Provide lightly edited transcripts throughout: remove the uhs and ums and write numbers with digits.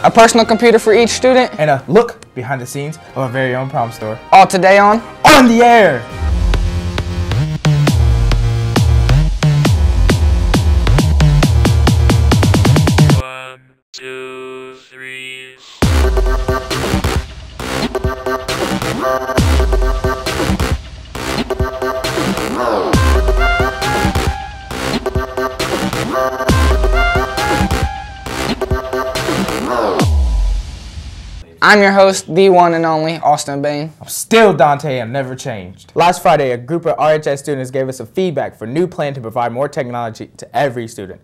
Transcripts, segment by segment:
a personal computer for each student, and a look behind the scenes of our very own Prom Store. All today on the Air! One, two, three. I'm your host, the one and only Austin Bain. I'm still Dante, I'm never changed. Last Friday, a group of RHS students gave us a feedback for a new plan to provide more technology to every student.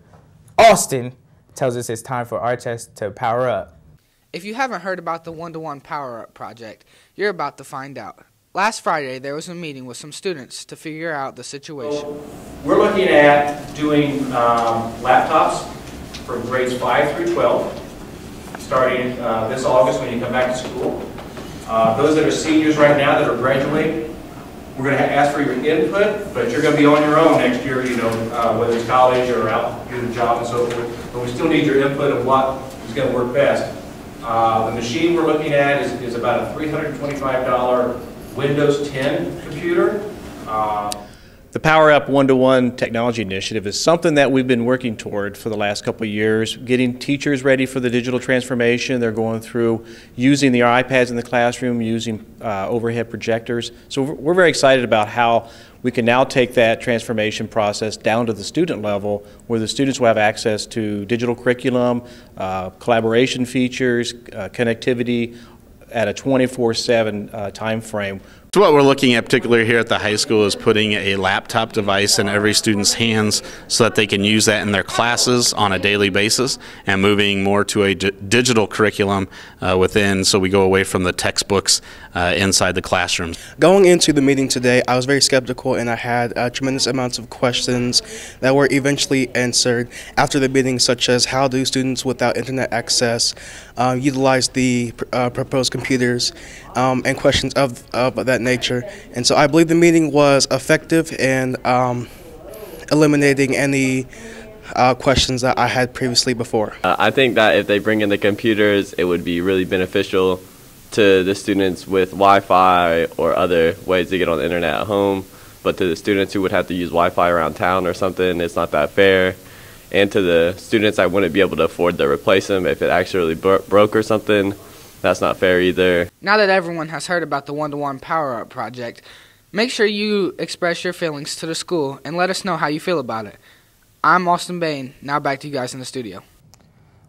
Austin tells us it's time for RHS to power up. If you haven't heard about the one-to-one power-up project, you're about to find out. Last Friday, there was a meeting with some students to figure out the situation. So we're looking at doing laptops for grades 5 through 12. Starting this August when you come back to school. Those that are seniors right now that are graduating, we're going to ask for your input, but you're going to be on your own next year, you know, whether it's college or out doing a job and so forth. But we still need your input of what is going to work best. The machine we're looking at is about a $325 Windows 10 computer. The Power Up One-to-One Technology Initiative is something that we've been working toward for the last couple of years, getting teachers ready for the digital transformation. They're going through using the iPads in the classroom, using overhead projectors. So we're very excited about how we can now take that transformation process down to the student level, where the students will have access to digital curriculum, collaboration features, connectivity at a 24/7 time frame. So what we're looking at particularly here at the high school is putting a laptop device in every student's hands so that they can use that in their classes on a daily basis, and moving more to a digital curriculum within, so we go away from the textbooks inside the classrooms. Going into the meeting today, I was very skeptical, and I had tremendous amounts of questions that were eventually answered after the meeting, such as how do students without internet access utilize the proposed computers, and questions of that nature. And so I believe the meeting was effective in eliminating any questions that I had previously before. I think that if they bring in the computers, it would be really beneficial to the students with Wi-Fi or other ways to get on the internet at home, but to the students who would have to use Wi-Fi around town or something, it's not that fair. And to the students that wouldn't be able to afford to replace them if it actually broke or something, that's not fair either. Now that everyone has heard about the one-to-one power-up project, make sure you express your feelings to the school and let us know how you feel about it. I'm Austin Bain. Now back to you guys in the studio.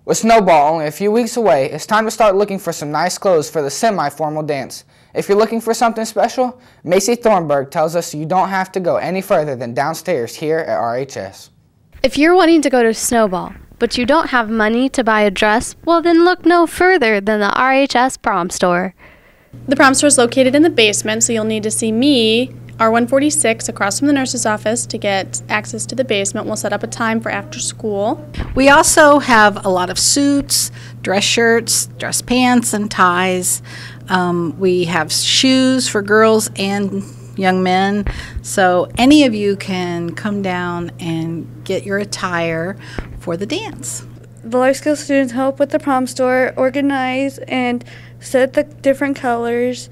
With Snowball only a few weeks away, it's time to start looking for some nice clothes for the semi-formal dance. If you're looking for something special, Macy Thornburg tells us you don't have to go any further than downstairs here at RHS. If you're wanting to go to Snowball, but you don't have money to buy a dress, well then look no further than the RHS Prom Store. The Prom Store is located in the basement, so you'll need to see me, R146, across from the nurse's office to get access to the basement. We'll set up a time for after school. We also have a lot of suits, dress shirts, dress pants, and ties. We have shoes for girls and young men, so any of you can come down and get your attire for the dance. The life skills students help with the Prom Store, organize and set the different colors.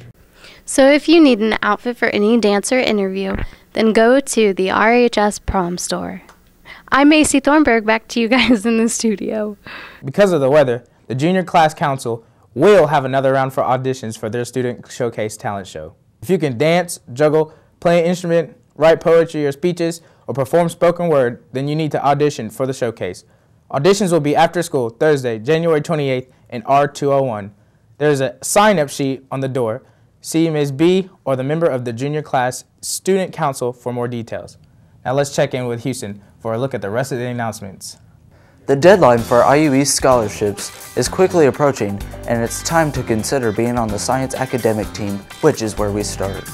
So if you need an outfit for any dance or interview, then go to the RHS Prom Store. I'm Macy Thornburg, back to you guys in the studio. Because of the weather, the Junior Class Council will have another round for auditions for their Student Showcase Talent Show. If you can dance, juggle, play an instrument, write poetry or speeches, or perform spoken word, then you need to audition for the showcase. Auditions will be after school Thursday, January 28th in R201. There is a sign-up sheet on the door. See Ms. B or the member of the Junior Class Student Council for more details. Now let's check in with Houston for a look at the rest of the announcements. The deadline for IUE scholarships is quickly approaching, and it's time to consider being on the science academic team, which is where we start.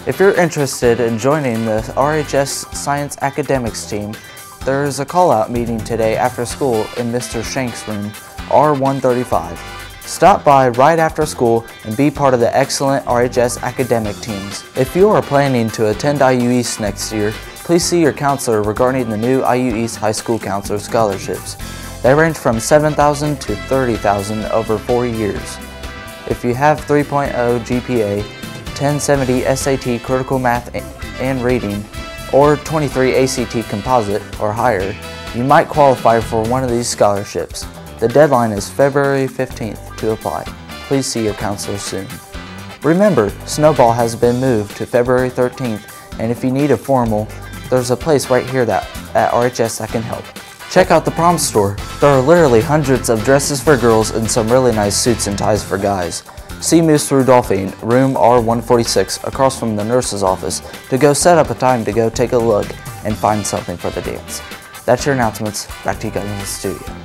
If you're interested in joining the RHS Science Academics team, there is a call-out meeting today after school in Mr. Shank's room, R135. Stop by right after school and be part of the excellent RHS academic teams. If you are planning to attend IU East next year, please see your counselor regarding the new IU East High School Counselor scholarships. They range from $7,000 to $30,000 over 4 years. If you have 3.0 GPA, 1070 SAT critical math and reading, or 23 ACT composite or higher, you might qualify for one of these scholarships. The deadline is February 15th to apply. Please see your counselor soon. Remember, Snowball has been moved to February 13th, and if you need a formal, there's a place right here at RHS that can help. Check out the Prom Store. There are literally hundreds of dresses for girls and some really nice suits and ties for guys. See Ms. Rudolphine, room R146, across from the nurse's office, to go set up a time to go take a look and find something for the dance. That's your announcements. Back to you guys in the studio.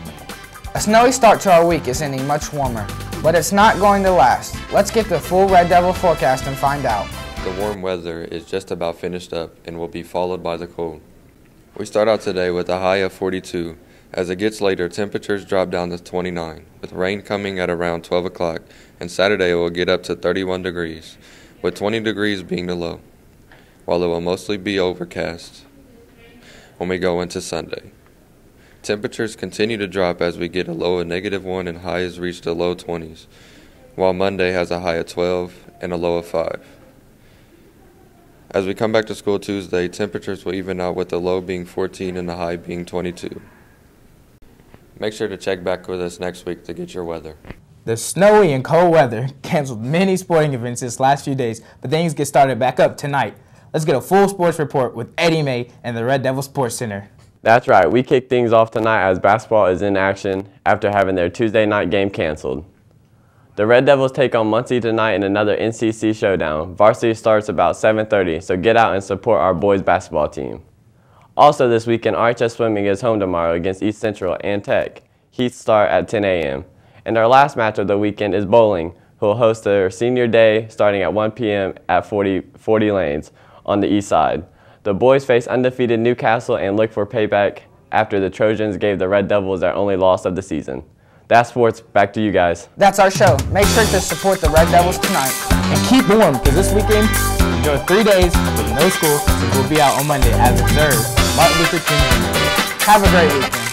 A snowy start to our week is ending much warmer, but it's not going to last. Let's get the full Red Devil forecast and find out. The warm weather is just about finished up and will be followed by the cold. We start out today with a high of 42. As it gets later, temperatures drop down to 29, with rain coming at around 12 o'clock, and Saturday it will get up to 31 degrees, with 20 degrees being the low, while it will mostly be overcast when we go into Sunday. Temperatures continue to drop as we get a low of -1 and highs reach the low 20s, while Monday has a high of 12 and a low of 5. As we come back to school Tuesday, temperatures will even out with the low being 14 and the high being 22. Make sure to check back with us next week to get your weather. The snowy and cold weather canceled many sporting events this last few days, but things get started back up tonight. Let's get a full sports report with Eddie May and the Red Devil Sports Center. That's right, we kick things off tonight as basketball is in action after having their Tuesday night game canceled. The Red Devils take on Muncie tonight in another NCC showdown. Varsity starts about 7:30, so get out and support our boys basketball team. Also this weekend, RHS Swimming is home tomorrow against East Central and Tech. Heats start at 10 a.m. And our last match of the weekend is bowling, who will host their senior day starting at 1 p.m. at 40 lanes on the east side. The boys face undefeated Newcastle and look for payback after the Trojans gave the Red Devils their only loss of the season. That's sports. Back to you guys. That's our show. Make sure to support the Red Devils tonight. And keep warm, because this weekend, enjoy 3 days with no school, so we'll be out on Monday as observed Martin Luther King Jr. Have a great weekend.